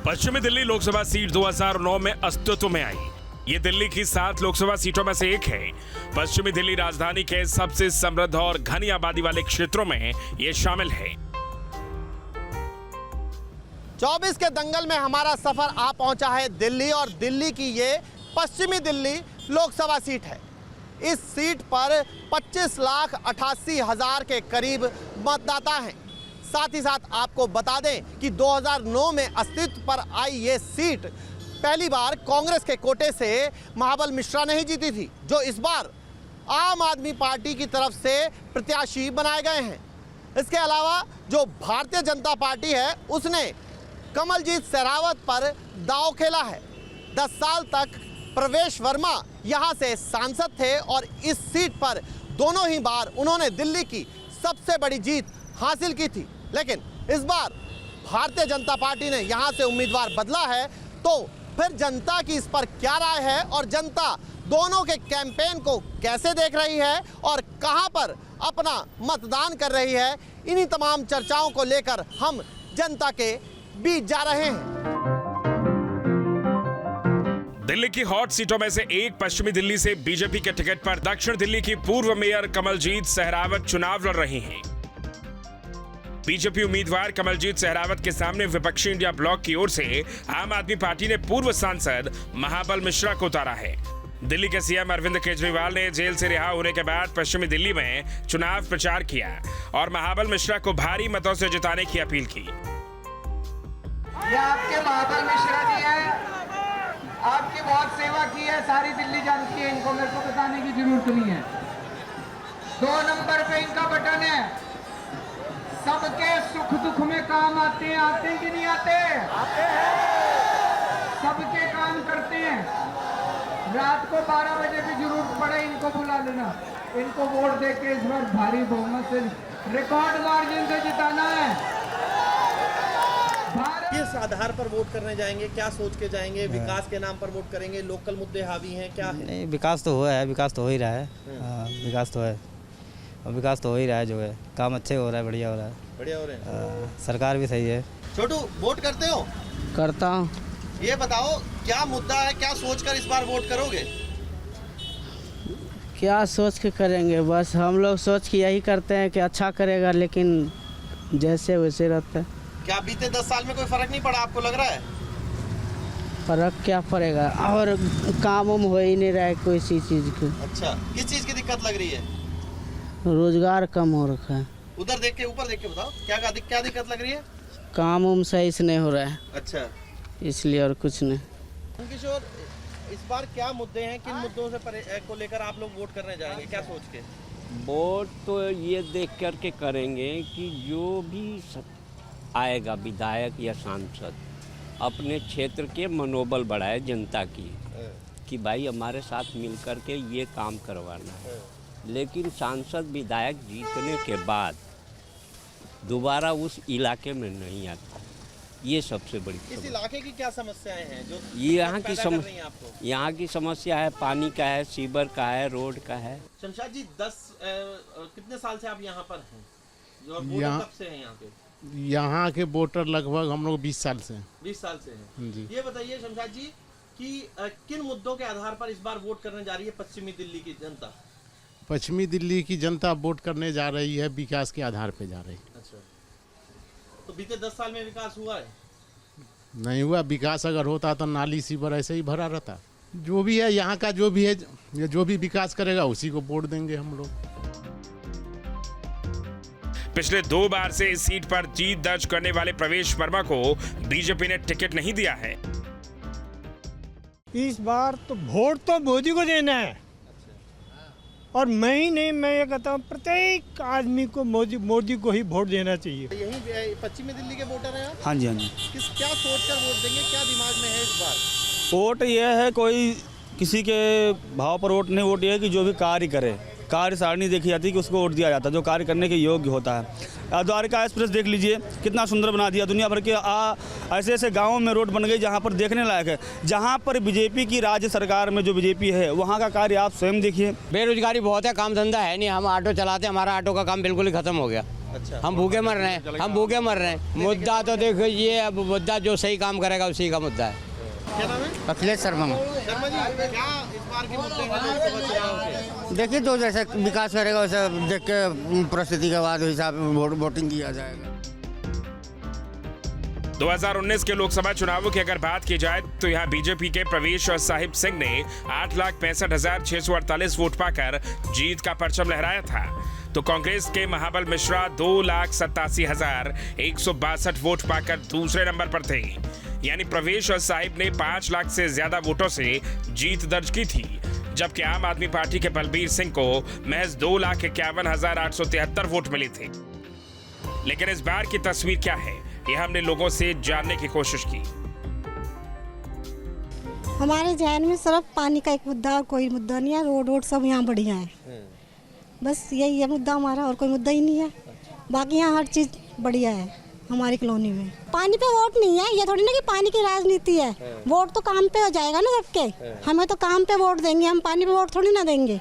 पश्चिमी दिल्ली लोकसभा सीट 2009 में अस्तित्व में आई। ये दिल्ली की 7 लोकसभा सीटों में से एक है। पश्चिमी दिल्ली राजधानी के सबसे समृद्ध और घनी आबादी वाले क्षेत्रों में ये शामिल है। 24 के दंगल में हमारा सफर आ पहुंचा है दिल्ली, और दिल्ली की ये पश्चिमी दिल्ली लोकसभा सीट है। इस सीट पर 25,88,000 के करीब मतदाता हैं। साथ ही साथ आपको बता दें कि 2009 में अस्तित्व पर आई ये सीट पहली बार कांग्रेस के कोटे से महाबल मिश्रा ने ही जीती थी, जो इस बार आम आदमी पार्टी की तरफ से प्रत्याशी बनाए गए हैं। इसके अलावा जो भारतीय जनता पार्टी है उसने कमलजीत शेरावत पर दांव खेला है। 10 साल तक प्रवेश वर्मा यहां से सांसद थे और इस सीट पर दोनों ही बार उन्होंने दिल्ली की सबसे बड़ी जीत हासिल की थी। लेकिन इस बार भारतीय जनता पार्टी ने यहां से उम्मीदवार बदला है, तो फिर जनता की इस पर क्या राय है और जनता दोनों के कैंपेन को कैसे देख रही है और कहां पर अपना मतदान कर रही है, इन्हीं तमाम चर्चाओं को लेकर हम जनता के बीच जा रहे हैं। दिल्ली की हॉट सीटों में से एक पश्चिमी दिल्ली से बीजेपी के टिकट पर दक्षिण दिल्ली की पूर्व मेयर कमलजीत शेरावत चुनाव लड़ रही हैं। बीजेपी उम्मीदवार कमलजीत शेरावत के सामने विपक्षी इंडिया ब्लॉक की ओर से आम आदमी पार्टी ने पूर्व सांसद महाबल मिश्रा को उतारा है। दिल्ली के सीएम अरविंद केजरीवाल ने जेल से रिहा होने के बाद पश्चिमी दिल्ली में चुनाव प्रचार किया और महाबल मिश्रा को भारी मतों से जिताने की अपील की। ये आपके महाबल मिश्रा जी हैं, आपकी बहुत सेवा की है, सारी दिल्ली जानती है, इनको मेरे को बताने की जरूरत नहीं है। 2 नंबर पे इनका बटन है, सबके सुख दुख में काम आते हैं कि नहीं आते? आते हैं। सबके काम करते हैं। रात को 12 बजे भी जरूरत पड़े इनको बुला लेना, इनको वोट देके इस बार भारी बहुमत से रिकॉर्ड मार्जिन से जिताना है। किस आधार पर वोट करने जाएंगे, क्या सोच के जाएंगे? विकास के नाम पर वोट करेंगे, लोकल मुद्दे हावी हैं, क्या है? नहीं, विकास तो हुआ है, विकास तो हो ही रहा है। विकास तो है और विकास तो हो ही रहा है, जो है काम अच्छे हो रहा है, बढ़िया हो रहा है, बढ़िया हो रहे हैं। सरकार भी सही है। छोटू, वोट करते हो? करता हूँ। ये बताओ क्या मुद्दा है, क्या सोचकर इस बार वोट करोगे? क्या सोच के करेंगे, बस हम लोग सोच के यही करते हैं कि अच्छा करेगा, लेकिन जैसे वैसे रहता है। क्या बीते 10 साल में कोई फर्क नहीं पड़ा आपको लग रहा है? फर्क क्या पड़ेगा, और काम उम हो ही नहीं रहा है कोई सी चीज़ की। अच्छा, किस चीज़ की दिक्कत लग रही है? रोजगार कम हो रखा है। उधर देख के, ऊपर देख के बताओ क्या दिक्कत लग रही है? काम उम सही से नहीं हो रहा है। अच्छा, इसलिए और कुछ नहीं। किशोर, इस बार क्या मुद्दे हैं, किन मुद्दों से को लेकर आप लोग वोट करने जाएंगे, क्या सोच के? वोट तो ये देख कर के करेंगे कि जो भी आएगा विधायक या सांसद अपने क्षेत्र के मनोबल बढ़ाए जनता की, कि भाई हमारे साथ मिल कर के ये काम करवाना है। लेकिन सांसद विधायक जीतने के बाद दोबारा उस इलाके में नहीं आता, ये सबसे बड़ी इस इलाके की क्या समस्याएं हैं जो यहाँ की समस्या है? पानी का है, सीवर का है, रोड का है। शमशाद जी, कितने साल से आप यहाँ पर हैं? कब से हैं यहाँ पे? यहाँ के वोटर लगभग हम लोग 20 साल से हैं। 20 साल से हैं जी। ये बताइए शमशाद जी कि किन मुद्दों के आधार पर इस बार वोट करने जा रही है पश्चिमी दिल्ली की जनता? पश्चिमी दिल्ली की जनता वोट करने जा रही है, विकास के आधार पे जा रही है। अच्छा, तो बीते 10 साल में विकास हुआ है? नहीं हुआ। विकास अगर होता तो नाली सीवर ऐसे ही भरा रहता। जो भी है यहाँ का, जो भी है, जो भी विकास करेगा उसी को वोट देंगे हम लोग। पिछले 2 बार से इस सीट पर जीत दर्ज करने वाले प्रवेश वर्मा को बीजेपी ने टिकट नहीं दिया है। इस बार तो वोट तो मोदी को देना है। और मैं ही नहीं, मैं ये कहता हूँ प्रत्येक आदमी को मोदी को ही वोट देना चाहिए। यही पश्चिमी दिल्ली के वोटर हैं आप? हाँ जी, हाँ जी। क्या सोचकर वोट देंगे, क्या दिमाग में है इस बार? वोट ये है, कोई किसी के भाव पर वोट नहीं, वोट ये है कि जो भी कार्य करे, कार्य सारणी देखी जाती है कि उसको वोट दिया जाता है, जो कार्य करने के योग्य होता है। द्वारका एक्सप्रेस देख लीजिए, कितना सुंदर बना दिया। दुनिया भर के ऐसे ऐसे गांवों में रोड बन गई जहां पर देखने लायक है। जहां पर बीजेपी की राज्य सरकार में जो बीजेपी है, वहां का कार्य आप स्वयं देखिए। बेरोजगारी बहुत है, काम धंधा है नहीं, हम ऑटो चलाते हैं, हमारा ऑटो का काम बिल्कुल ही खत्म हो गया। अच्छा। हम भूखे मर रहे हैं, हम भूखे मर रहे हैं। मुद्दा तो देखो ये, अब मुद्दा जो सही काम करेगा उसी का मुद्दा है। क्या नाम है? अखिलेश शर्मा। शर्मा जी, क्या इस बार के मुद्दे हैं लोकसभा चुनाव के? देखिए तो जैसे विकास करेगा वैसे देख के परिस्थिति के बाद हिसाब वोटिंग किया जाएगा। 2019 के लोकसभा चुनावों की अगर बात की जाए तो यहां बीजेपी के प्रवेश साहिब सिंह ने 8,65,648 वोट पाकर जीत का परचम लहराया था, तो कांग्रेस के महाबल मिश्रा 2,87,162 वोट पाकर दूसरे नंबर पर थे। यानी प्रवेश साहिब ने 5 लाख से ज्यादा वोटों से जीत दर्ज की थी, जबकि आम आदमी पार्टी के बलबीर सिंह को महज 2,51,873 वोट मिले थे। लेकिन इस बार की तस्वीर क्या है, यह हमने लोगों से जानने की कोशिश की। हमारे जहन में सिर्फ पानी का एक मुद्दा और कोई मुद्दा नहीं है। रोड सब यहाँ बढ़िया है, बस यही है मुद्दा हमारा, और कोई मुद्दा ही नहीं है। बाकी यहाँ हर चीज़ बढ़िया है हमारी कॉलोनी में। पानी पे वोट नहीं है, ये थोड़ी ना कि पानी की राजनीति है। वोट तो काम पे हो जाएगा ना सबके, हमें तो काम पे वोट देंगे, हम पानी पे वोट थोड़ी ना देंगे।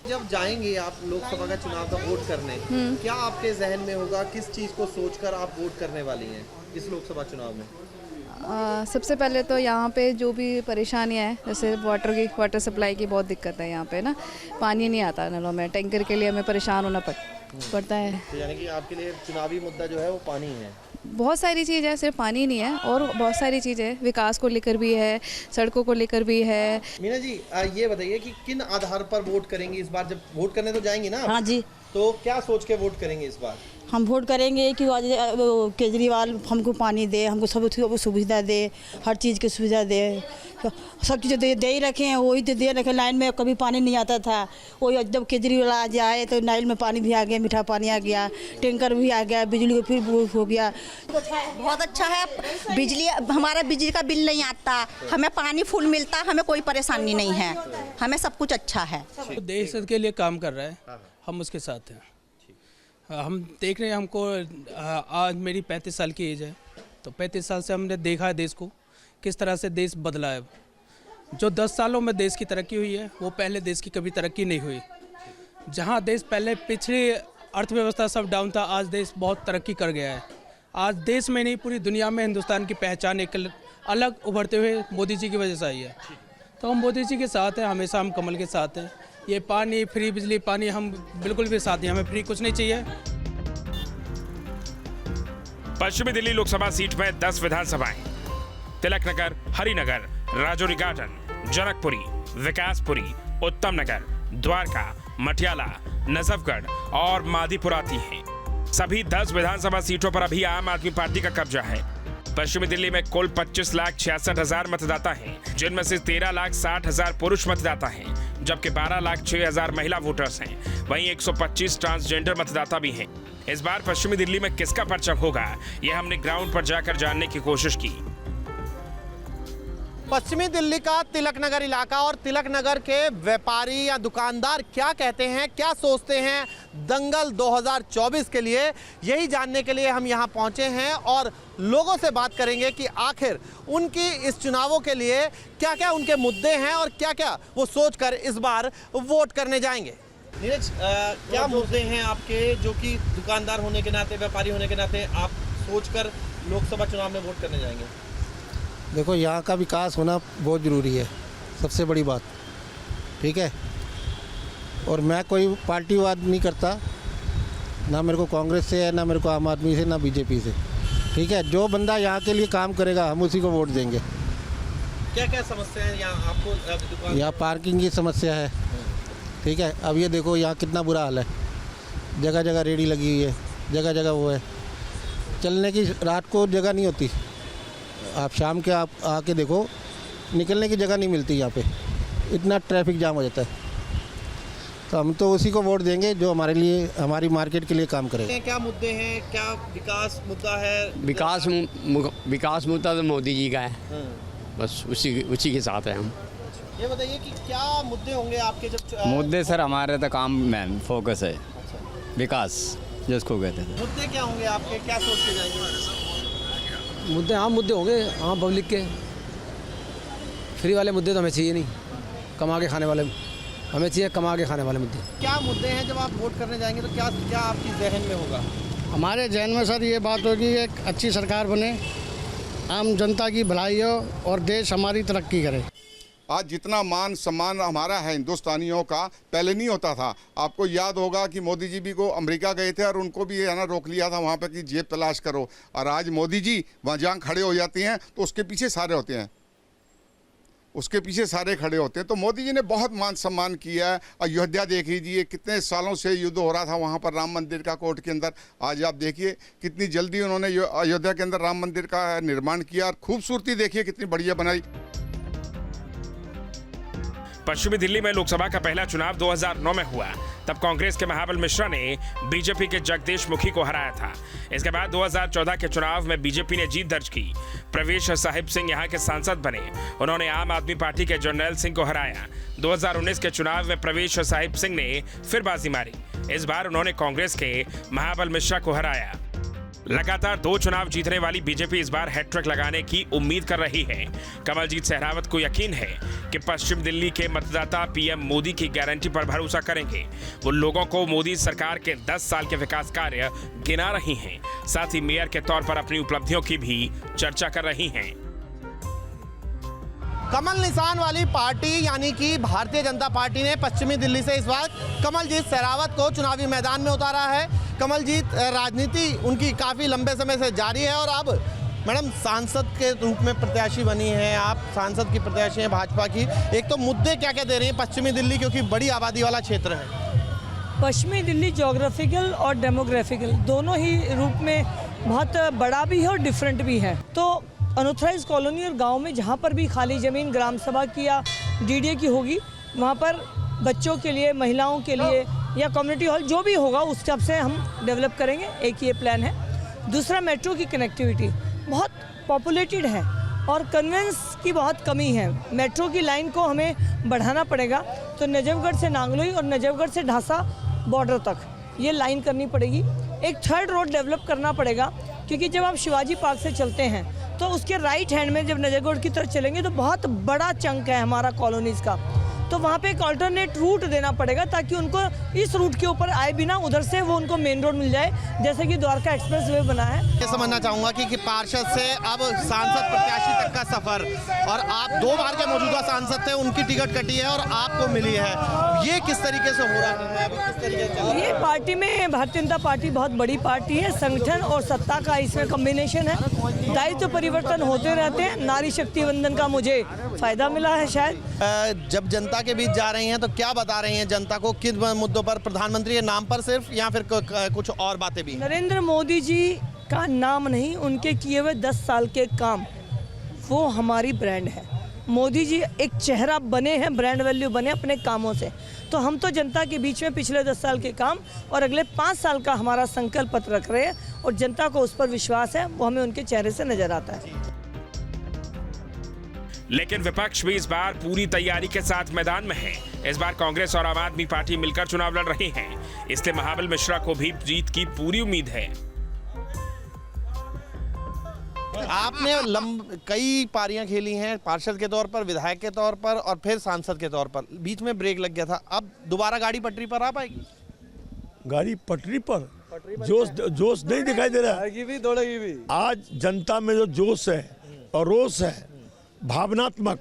जब जाएंगे आप लोकसभा का चुनाव का वोट करने, क्या आपके जहन में होगा, किस चीज़ को सोचकर आप वोट करने वाली हैं इस लोकसभा चुनाव में? सबसे पहले तो यहाँ पे जो भी परेशानियाँ हैं, जैसे वाटर सप्लाई की बहुत दिक्कत है यहाँ पे ना, पानी नहीं आता नलों में, टैंकर के लिए हमें परेशान होना पड़ता है। तो यानी कि आपके लिए चुनावी मुद्दा जो है वो पानी है। बहुत सारी चीज़ है, सिर्फ पानी नहीं है, और बहुत सारी चीज़ें विकास को लेकर भी है, सड़कों को लेकर भी है। मीना जी, ये बताइए कि किन आधार पर वोट करेंगी इस बार? जब वोट करने तो जाएंगी ना? हाँ जी। तो क्या सोच के वोट करेंगे इस बार? हम वोट करेंगे कि केजरीवाल हमको पानी दे, हमको सब सुविधा दे, हर चीज़ की सुविधा दे, सब चीज़ें दे ही रखे हैं, वही तो दे रखे। लाइन में कभी पानी नहीं आता था, वही जब केजरीवाल आज आए तो नाइल में पानी भी आ गया, मीठा पानी आ गया, टैंकर भी आ गया, बिजली को फिर हो गया। बहुत अच्छा है, बिजली हमारा बिजली का बिल नहीं आता, हमें पानी फुल मिलता, हमें कोई परेशानी नहीं है, हमें सब कुछ अच्छा है। देश के लिए काम कर रहा है, हम उसके साथ हैं। हम देख रहे हैं, हमको आज मेरी 35 साल की एज है, तो 35 साल से हमने देखा है देश को किस तरह से देश बदला है। जो 10 सालों में देश की तरक्की हुई है, वो पहले देश की कभी तरक्की नहीं हुई। जहां देश पहले पिछड़ी अर्थव्यवस्था सब डाउन था, आज देश बहुत तरक्की कर गया है। आज देश में नहीं, पूरी दुनिया में हिंदुस्तान की पहचान एक अलग उभरते हुए मोदी जी की वजह से आई है। तो हम मोदी जी के साथ हैं, हमेशा हम कमल के साथ हैं। ये पानी फ्री, बिजली पानी, हम बिल्कुल भी साथ हैं, हमें फ्री कुछ नहीं चाहिए। पश्चिमी दिल्ली लोकसभा सीट में 10 विधानसभाएं, तिलक नगर, हरिनगर, राजौरी गार्डन, जनकपुरी, विकासपुरी, उत्तम नगर, द्वारका, मटियाला, नजफगढ़ और मादीपुर आती हैं। सभी 10 विधानसभा सीटों पर अभी आम आदमी पार्टी का कब्जा है। पश्चिमी दिल्ली में कुल 25,66,000 मतदाता हैं, जिनमें से 13,60,000 पुरुष मतदाता हैं, जबकि 12,06,000 महिला वोटर्स हैं। वहीं 125 ट्रांसजेंडर मतदाता भी हैं। इस बार पश्चिमी दिल्ली में किसका परचम होगा, यह हमने ग्राउंड पर जाकर जानने की कोशिश की। पश्चिमी दिल्ली का तिलक नगर इलाका और तिलक नगर के व्यापारी या दुकानदार क्या कहते हैं, क्या सोचते हैं दंगल 2024 के लिए, यही जानने के लिए हम यहाँ पहुँचे हैं और लोगों से बात करेंगे कि आखिर उनकी इस चुनावों के लिए क्या क्या उनके मुद्दे हैं और क्या क्या वो सोचकर इस बार वोट करने जाएंगे। नीरज, क्या मुद्दे हैं आपके जो कि दुकानदार होने के नाते, व्यापारी होने के नाते आप सोचकर लोकसभा चुनाव में वोट करने जाएंगे? देखो, यहाँ का विकास होना बहुत ज़रूरी है, सबसे बड़ी बात, ठीक है। और मैं कोई पार्टीवाद नहीं करता, ना मेरे को कांग्रेस से है, ना मेरे को आम आदमी से, ना बीजेपी से, ठीक है। जो बंदा यहाँ के लिए काम करेगा हम उसी को वोट देंगे। क्या क्या समस्या है यहाँ आपको? यहाँ पार्किंग की समस्या है, ठीक है। अब ये देखो यहाँ कितना बुरा हाल है, जगह जगह रेडी लगी हुई है, जगह जगह वो है, चलने की रात को जगह नहीं होती। आप शाम के आप आके देखो, निकलने की जगह नहीं मिलती यहाँ पे, इतना ट्रैफिक जाम हो जाता है। तो हम तो उसी को वोट देंगे जो हमारे लिए, हमारी मार्केट के लिए काम करेगा। क्या मुद्दे हैं, क्या विकास मुद्दा है? विकास मुद्दा तो मोदी जी का है, बस उसी के साथ है हम। ये बताइए कि क्या मुद्दे होंगे आपके? जब मुद्दे सर हमारे तो काम में फोकस है, विकास जिसको कहते हैं। मुद्दे क्या होंगे आपके, क्या सोच के जाएंगे? मुद्दे मुद्दे होंगे आम पब्लिक के। फ्री वाले मुद्दे तो हमें चाहिए नहीं, कमा के खाने वाले हमें चाहिए, कमा के खाने वाले मुद्दे। क्या मुद्दे हैं जब आप वोट करने जाएंगे तो क्या क्या आपकी जहन में होगा? हमारे जहन में सर ये बात होगी, एक अच्छी सरकार बने, आम जनता की भलाई हो और देश हमारी तरक्की करे। आज जितना मान सम्मान हमारा है हिंदुस्तानियों का, पहले नहीं होता था। आपको याद होगा कि मोदी जी भी को अमेरिका गए थे और उनको भी है ना रोक लिया था वहाँ पे कि जेब तलाश करो, और आज मोदी जी वहाँ जहाँ खड़े हो जाते हैं तो उसके पीछे सारे होते हैं, उसके पीछे सारे खड़े होते हैं। तो मोदी जी ने बहुत मान सम्मान किया है। अयोध्या देख लीजिए, कितने सालों से युद्ध हो रहा था वहाँ पर राम मंदिर का कोर्ट के अंदर, आज आप देखिए कितनी जल्दी उन्होंने अयोध्या के अंदर राम मंदिर का निर्माण किया और खूबसूरती देखिए कितनी बढ़िया बनाई। पश्चिमी दिल्ली में लोकसभा का पहला चुनाव 2009 में हुआ। तब कांग्रेस के महाबल मिश्रा ने बीजेपी के जगदीश मुखी को हराया था। इसके बाद 2014 के चुनाव में बीजेपी ने जीत दर्ज की। प्रवेश साहिब सिंह यहां के सांसद बने। उन्होंने आम आदमी पार्टी के जर्नैल सिंह को हराया। 2019 के चुनाव में प्रवेश साहिब सिंह ने फिर बाजी मारी। इस बार उन्होंने कांग्रेस के महाबल मिश्रा को हराया। लगातार 2 चुनाव जीतने वाली बीजेपी इस बार हैट्रिक लगाने की उम्मीद कर रही है। कमलजीत सहरावत को यकीन है कि पश्चिम दिल्ली के मतदाता पीएम मोदी की गारंटी पर भरोसा करेंगे। वो लोगों को मोदी सरकार के 10 साल के विकास कार्य गिना रही हैं। साथ ही मेयर के तौर पर अपनी उपलब्धियों की भी चर्चा कर रही हैं। कमल निशान वाली पार्टी यानी कि भारतीय जनता पार्टी ने पश्चिमी दिल्ली से इस बार कमलजीत सहरावत को चुनावी मैदान में उतारा है। कमलजीत राजनीति उनकी काफ़ी लंबे समय से जारी है और अब मैडम सांसद के रूप में प्रत्याशी बनी हैं, आप सांसद की प्रत्याशी हैं भाजपा की। एक तो मुद्दे क्या क्या दे रही हैं पश्चिमी दिल्ली, क्योंकि बड़ी आबादी वाला क्षेत्र है। पश्चिमी दिल्ली जोग्राफिकल और डेमोग्राफिकल दोनों ही रूप में बहुत बड़ा भी है और डिफरेंट भी है। तो अनऑथराइज कॉलोनी और गांव में जहां पर भी खाली ज़मीन ग्राम सभा की या डीडीए की होगी, वहां पर बच्चों के लिए, महिलाओं के लिए या कम्युनिटी हॉल जो भी होगा उस हिसाब से हम डेवलप करेंगे। एक ये प्लान है। दूसरा, मेट्रो की कनेक्टिविटी बहुत पॉपुलेटेड है और कन्वेंस की बहुत कमी है। मेट्रो की लाइन को हमें बढ़ाना पड़ेगा। तो नजफगढ़ से नांगलोई और नजफगढ़ से ढासा बॉर्डर तक ये लाइन करनी पड़ेगी। एक थर्ड रोड डेवलप करना पड़ेगा, क्योंकि जब आप शिवाजी पार्क से चलते हैं तो उसके राइट हैंड में जब नजफगढ़ की तरफ चलेंगे तो बहुत बड़ा चंक है हमारा कॉलोनीज़ का। तो वहाँ पे एक अल्टरनेट रूट देना पड़ेगा ताकि उनको इस रूट के ऊपर आए बिना उधर से वो उनको मेन रोड मिल जाए, जैसे कि द्वारका एक्सप्रेस वे बना है। ये समझना चाहूँगा कि पार्षद से अब सांसद प्रत्याशी तक का सफर, और आप 2 बार के मौजूदा सांसद थे, उनकी टिकट कटी है और आपको मिली है, ये किस तरीके से हो रहा है? किस तरीके से ये पार्टी में भारतीय जनता पार्टी बहुत बड़ी पार्टी है। संगठन और सत्ता का इसमें कॉम्बिनेशन है। दायित्व परिवर्तन होते रहते हैं। नारी शक्ति वंदन का मुझे फायदा मिला है शायद। जब जनता के बीच जा रही हैं तो क्या बता रही हैं जनता को, किन मुद्दों पर? प्रधानमंत्री के नाम पर सिर्फ, या फिर कुछ और बातें भी? नरेंद्र मोदी जी का नाम नहीं, उनके किए हुए 10 साल के काम, वो हमारी ब्रांड है। मोदी जी एक चेहरा बने हैं, ब्रांड वैल्यू बने अपने कामों से। तो हम तो जनता के बीच में पिछले 10 साल के काम और अगले 5 साल का हमारा संकल्प पत्र रख रहे हैं और जनता को उस पर विश्वास है, वो हमें उनके चेहरे से नजर आता है। लेकिन विपक्ष भी इस बार पूरी तैयारी के साथ मैदान में है। इस बार कांग्रेस और आम आदमी पार्टी मिलकर चुनाव लड़ रही हैं। इसलिए महाबल मिश्रा को भी जीत की पूरी उम्मीद है। आपने कई पारियां खेली हैं, पार्षद के तौर पर, विधायक के तौर पर और फिर सांसद के तौर पर। बीच में ब्रेक लग गया था, अब दोबारा गाड़ी पटरी पर आ पाएगी? गाड़ी पटरी पर जोश नहीं दिखाई दे रहा है। भी दौड़ेगी भी। आज जनता में जो जोश है और रोष है, भावनात्मक,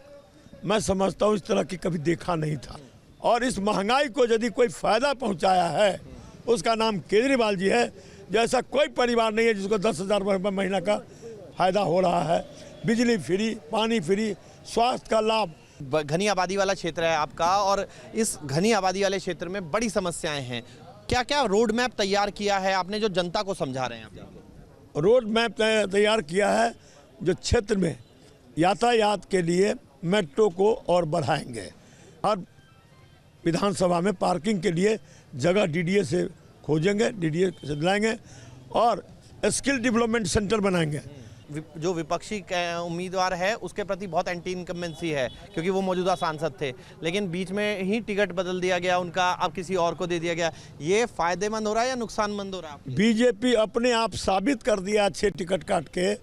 मैं समझता हूँ इस तरह की कभी देखा नहीं था। और इस महंगाई को यदि कोई फायदा पहुँचाया है, उसका नाम केजरीवाल जी है। जैसा कोई परिवार नहीं है जिसको 10,000 रुपये महीना का फायदा हो रहा है। बिजली फ्री, पानी फ्री, स्वास्थ्य का लाभ। घनी आबादी वाला क्षेत्र है आपका और इस घनी आबादी वाले क्षेत्र में बड़ी समस्याएं हैं। क्या क्या रोड मैप तैयार किया है आपने जो जनता को समझा रहे हैं आप? रोड मैप तैयार किया है जो क्षेत्र में यातायात के लिए मेट्रो को और बढ़ाएंगे। हर विधानसभा में पार्किंग के लिए जगह डीडीए से खोजेंगे, डीडीए से दिलाएंगे और स्किल डेवलपमेंट सेंटर बनाएंगे। जो विपक्षी उम्मीदवार है उसके प्रति बहुत एंटी इनकम्बेंसी है, क्योंकि वो मौजूदा सांसद थे, लेकिन बीच में ही टिकट बदल दिया गया उनका, अब किसी और को दे दिया गया। ये फायदेमंद हो रहा है या नुकसानमंद हो रहा है? बीजेपी अपने आप साबित कर दिया अच्छे टिकट काट के,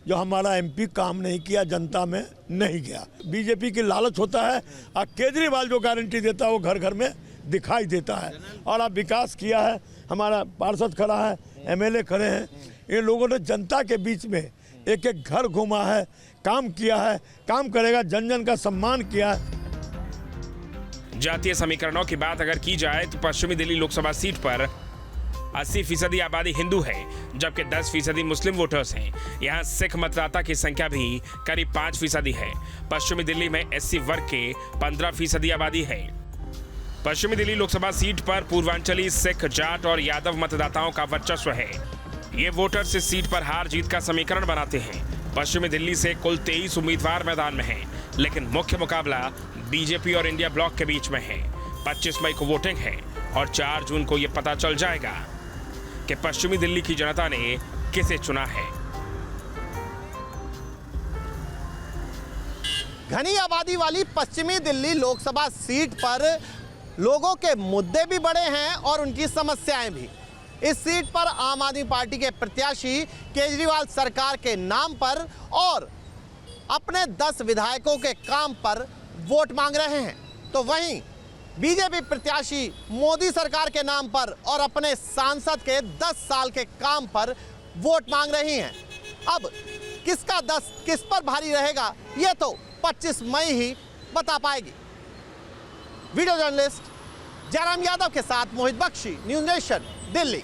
जो हमारा एमपी काम नहीं किया, जनता में नहीं गया। बीजेपी की लालच होता है और केजरीवाल जो गारंटी देता है वो घर घर में दिखाई देता है। और अब विकास किया है, हमारा पार्षद खड़ा है, एमएलए खड़े हैं, इन लोगों ने जनता के बीच में एक एक घर घूमा है, काम किया है, काम करेगा, जन जन का सम्मान किया है। जातीय समीकरणों की बात अगर की जाए तो पश्चिमी दिल्ली लोकसभा सीट पर 80% आबादी हिंदू है, जबकि 10% मुस्लिम वोटर्स हैं। यहाँ सिख मतदाता की संख्या भी करीब 5% है। पश्चिमी दिल्ली में एससी वर्ग के 15% आबादी है। पश्चिमी दिल्ली लोकसभा सीट पर पूर्वांचली सिख, जाट और यादव मतदाताओं का वर्चस्व है। ये वोटर्स इस सीट पर हार जीत का समीकरण बनाते हैं। पश्चिमी दिल्ली से कुल 23 उम्मीदवार मैदान में हैं, लेकिन मुख्य मुकाबला बीजेपी और इंडिया ब्लॉक के बीच में है। 25 मई को वोटिंग है और 4 जून को यह पता चल जाएगा कि पश्चिमी दिल्ली की जनता ने किसे चुना है। घनी आबादी वाली पश्चिमी दिल्ली लोकसभा सीट पर लोगों के मुद्दे भी बड़े हैं और उनकी समस्याएं भी। इस सीट पर आम आदमी पार्टी के प्रत्याशी केजरीवाल सरकार के नाम पर और अपने 10 विधायकों के काम पर वोट मांग रहे हैं, तो वहीं बीजेपी प्रत्याशी मोदी सरकार के नाम पर और अपने सांसद के 10 साल के काम पर वोट मांग रही हैं। अब किसका 10 किस पर भारी रहेगा, ये तो 25 मई ही बता पाएगी। वीडियो जर्नलिस्ट जयराम यादव के साथ मोहित बख्शी, न्यूज़ नेशन, दिल्ली।